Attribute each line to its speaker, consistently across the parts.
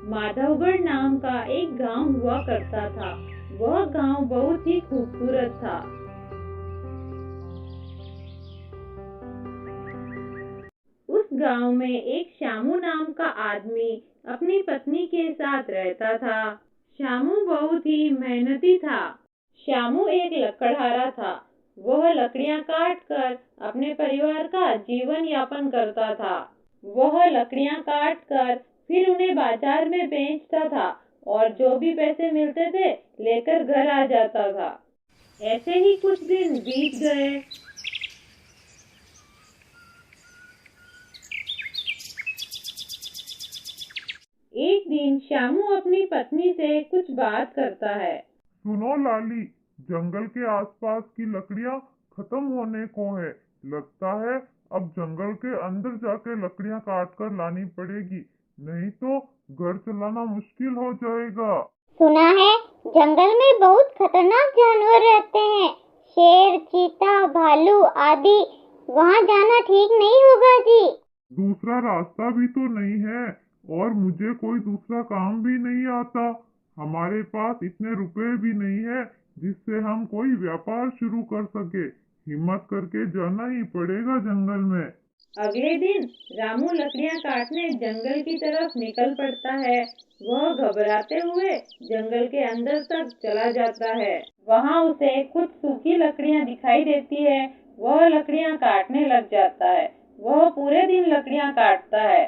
Speaker 1: माधवगढ़ नाम का एक गांव हुआ करता था। वह गांव बहुत ही खूबसूरत था। उस गांव में एक श्यामू नाम का आदमी अपनी पत्नी के साथ रहता था। श्यामू बहुत ही मेहनती था। श्यामू एक लकड़हारा था। वह लकड़ियां काट कर अपने परिवार का जीवन यापन करता था। वह लकड़ियां काट कर फिर उन्हें बाजार में बेचता था और जो भी पैसे मिलते थे लेकर घर आ जाता था। ऐसे ही कुछ दिन बीत गए। एक दिन श्यामू अपनी पत्नी से कुछ बात करता है।
Speaker 2: सुनो लाली, जंगल के आसपास की लकड़ियां खत्म होने को है। लगता है अब जंगल के अंदर जाके लकड़ियां काट कर लानी पड़ेगी, नहीं तो घर चलाना मुश्किल हो जाएगा।
Speaker 3: सुना है जंगल में बहुत खतरनाक जानवर रहते हैं, शेर, चीता, भालू आदि। वहाँ जाना ठीक नहीं होगा जी।
Speaker 2: दूसरा रास्ता भी तो नहीं है और मुझे कोई दूसरा काम भी नहीं आता। हमारे पास इतने रुपए भी नहीं है जिससे हम कोई व्यापार शुरू कर सके। हिम्मत करके जाना ही पड़ेगा जंगल में।
Speaker 1: अगले दिन रामू लकड़ियां काटने जंगल की तरफ निकल पड़ता है। वह घबराते हुए जंगल के अंदर तक चला जाता है। वहाँ उसे कुछ सूखी लकड़ियां दिखाई देती है। वह लकड़ियां काटने लग जाता है। वह पूरे दिन लकड़ियां काटता है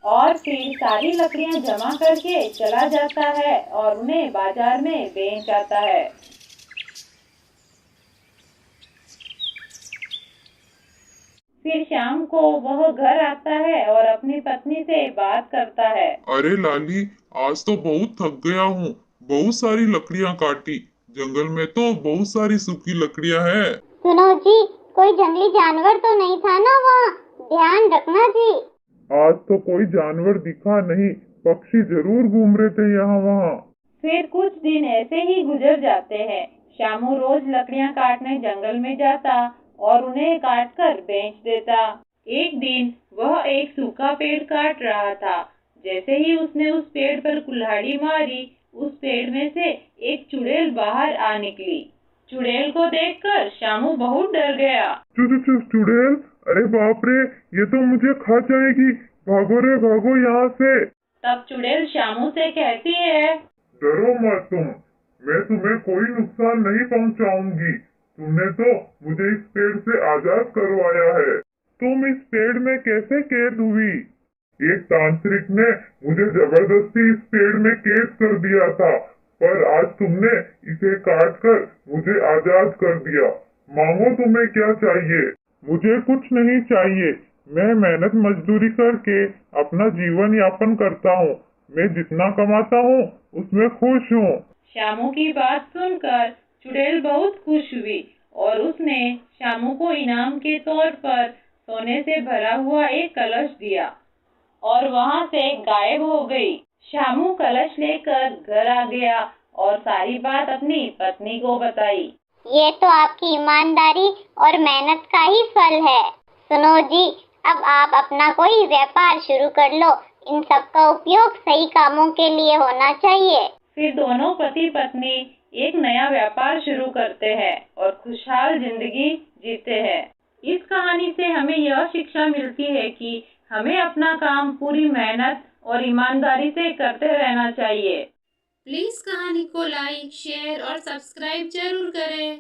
Speaker 1: और फिर सारी लकड़ियां जमा करके चला जाता है और उन्हें बाजार में बेच आता है। फिर शाम को वह घर आता है और अपनी पत्नी से बात करता है।
Speaker 2: अरे लाली, आज तो बहुत थक गया हूँ। बहुत सारी लकड़ियाँ काटी। जंगल में तो बहुत सारी सूखी लकड़ियाँ हैं।
Speaker 3: सुनो जी, कोई जंगली जानवर तो नहीं था ना वहाँ? ध्यान रखना जी।
Speaker 2: आज तो कोई जानवर दिखा नहीं, पक्षी जरूर घूम रहे थे यहाँ वहाँ।
Speaker 1: फिर कुछ दिन ऐसे ही गुजर जाते हैं। श्यामू रोज लकड़ियां काटने जंगल में जाता और उन्हें काट कर बेच देता। एक दिन वह एक सूखा पेड़ काट रहा था। जैसे ही उसने उस पेड़ पर कुल्हाड़ी मारी, उस पेड़ में से एक चुड़ैल बाहर आ निकली। चुड़ैल को देखकर श्यामू बहुत डर गया।
Speaker 2: चुड़ैल, अरे बाप रे, ये तो मुझे खा जाएगी। भागो रे भागो यहाँ से।
Speaker 1: तब चुड़ैल श्यामू से कहती है,
Speaker 2: डरो मत तुम, मैं तुम्हें कोई नुकसान नहीं पहुँचाऊंगी। तुमने तो मुझे इस पेड़ से आजाद करवाया है। तुम इस पेड़ में कैसे कैद हुई? एक तांत्रिक ने मुझे जबरदस्ती इस पेड़ में कैद कर दिया था, पर आज तुमने इसे काट कर मुझे आजाद कर दिया। मांगो तुम्हें क्या चाहिए? मुझे कुछ नहीं चाहिए। मैं मेहनत मजदूरी करके अपना जीवन यापन करता हूँ। मैं जितना कमाता हूँ उसमें खुश हूँ।
Speaker 1: श्यामू की बात सुनकर चुड़ैल बहुत खुश हुई और उसने श्यामू को इनाम के तौर पर सोने से भरा हुआ एक कलश दिया और वहाँ से गायब हो गई। श्यामू कलश लेकर घर आ गया और सारी बात अपनी पत्नी को बताई।
Speaker 3: ये तो आपकी ईमानदारी और मेहनत का ही फल है। सुनो जी, अब आप अपना कोई व्यापार शुरू कर लो। इन सब का उपयोग सही कामों के लिए होना चाहिए।
Speaker 1: फिर दोनों पति पत्नी एक नया व्यापार शुरू करते हैं और खुशहाल जिंदगी जीते हैं। इस कहानी से हमें यह शिक्षा मिलती है कि हमें अपना काम पूरी मेहनत और ईमानदारी से करते रहना चाहिए।
Speaker 4: प्लीज कहानी को लाइक, शेयर और सब्सक्राइब जरूर करें।